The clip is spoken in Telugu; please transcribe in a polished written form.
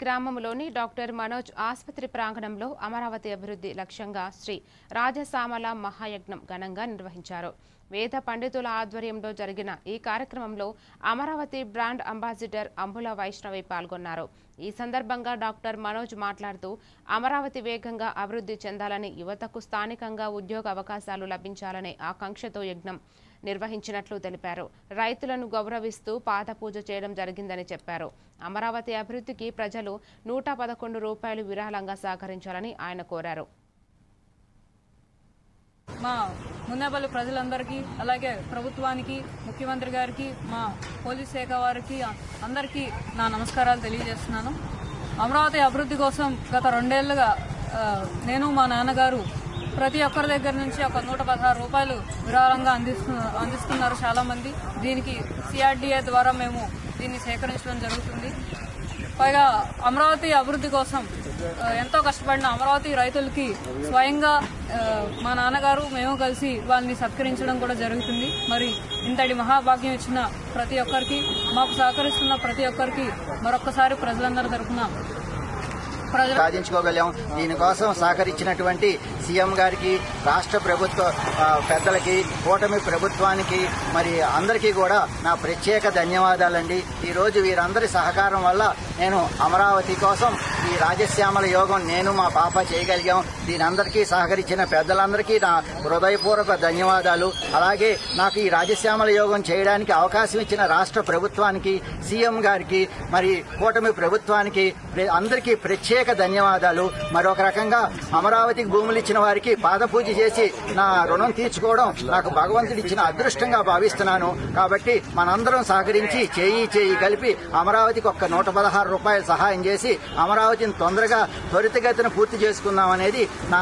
గ్రామంలోని డాక్టర్ మనోజ్ ఆసుపత్రి ప్రాంగణంలో అమరావతి అభివృద్ధి లక్ష్యంగా శ్రీ రాజసామల మహాయజ్ఞం ఘనంగా నిర్వహించారు. వేద పండితుల ఆధ్వర్యంలో జరిగిన ఈ కార్యక్రమంలో అమరావతి బ్రాండ్ అంబాసిడర్ అంబుల వైష్ణవి పాల్గొన్నారు. ఈ సందర్భంగా డాక్టర్ మనోజ్ మాట్లాడుతూ అమరావతి వేగంగా అభివృద్ధి చెందాలని, యువతకు స్థానికంగా ఉద్యోగ అవకాశాలు లభించాలనే ఆకాంక్షతో యజ్ఞం నిర్వహించినట్లు తెలిపారు. రైతులను గౌరవిస్తూ పాదపూజ చేయడం జరిగిందని చెప్పారు. అమరావతి అభివృద్ధికి ప్రజలు 111 రూపాయలు విరాళంగా సహకరించాలని ఆయన కోరారు. మా మున్నేపల్లి ప్రజలందరికీ, అలాగే ప్రభుత్వానికి, ముఖ్యమంత్రి గారికి, మా పోలీస్ శాఖ వారికి అందరికీ నా నమస్కారాలు తెలియజేస్తున్నాను. అమరావతి అభివృద్ధి కోసం గత 2 ఏళ్లుగా నేను, మా నాన్నగారు ప్రతి ఒక్కరి దగ్గర నుంచి ఒక 116 రూపాయలు విరాళంగా అందిస్తున్నారు చాలా మంది. దీనికి సిఆర్డీఏ ద్వారా మేము దీన్ని సేకరించడం జరుగుతుంది. పైగా అమరావతి అభివృద్ధి కోసం ఎంతో కష్టపడిన అమరావతి రైతులకి స్వయంగా మా నాన్నగారు, మేము కలిసి వాళ్ళని సత్కరించడం కూడా జరుగుతుంది. మరి ఇంతటి మహాభాగ్యం ఇచ్చిన ప్రతి ఒక్కరికి, మాకు సహకరిస్తున్న ప్రతి ఒక్కరికి మరొక్కసారి ప్రజలందరి తరఫున సాధించుకోగలిగాం. దీనికోసం సహకరించినటువంటి సీఎం గారికి, రాష్ట్ర ప్రభుత్వ పెద్దలకి, కూటమి ప్రభుత్వానికి, మరి అందరికీ కూడా నా ప్రత్యేక ధన్యవాదాలండి. ఈరోజు వీరందరి సహకారం వల్ల నేను అమరావతి కోసం ఈ రాజశ్యామల యోగం నేను, మా పాప చేయగలిగాం. దీనందరికీ సహకరించిన పెద్దలందరికీ నా హృదయపూర్వక ధన్యవాదాలు. అలాగే నాకు ఈ రాజశ్యామల యోగం చేయడానికి అవకాశం ఇచ్చిన రాష్ట్ర ప్రభుత్వానికి, సీఎం గారికి, మరి కూటమి ప్రభుత్వానికి అందరికీ ప్రత్యేక ధన్యవాదాలు. మరొక రకంగా అమరావతికి భూములు ఇచ్చిన వారికి పాదపూజ చేసి నా రుణం తీర్చుకోవడం నాకు భగవంతుడు ఇచ్చిన అదృష్టంగా భావిస్తున్నాను. కాబట్టి మనందరం సహకరించి చేయి కలిపి అమరావతికి ఒక్క 116 రూపాయలు సహాయం చేసి అమరావతిని త్వరితగతిన పూర్తి చేసుకుందాం అనేది నా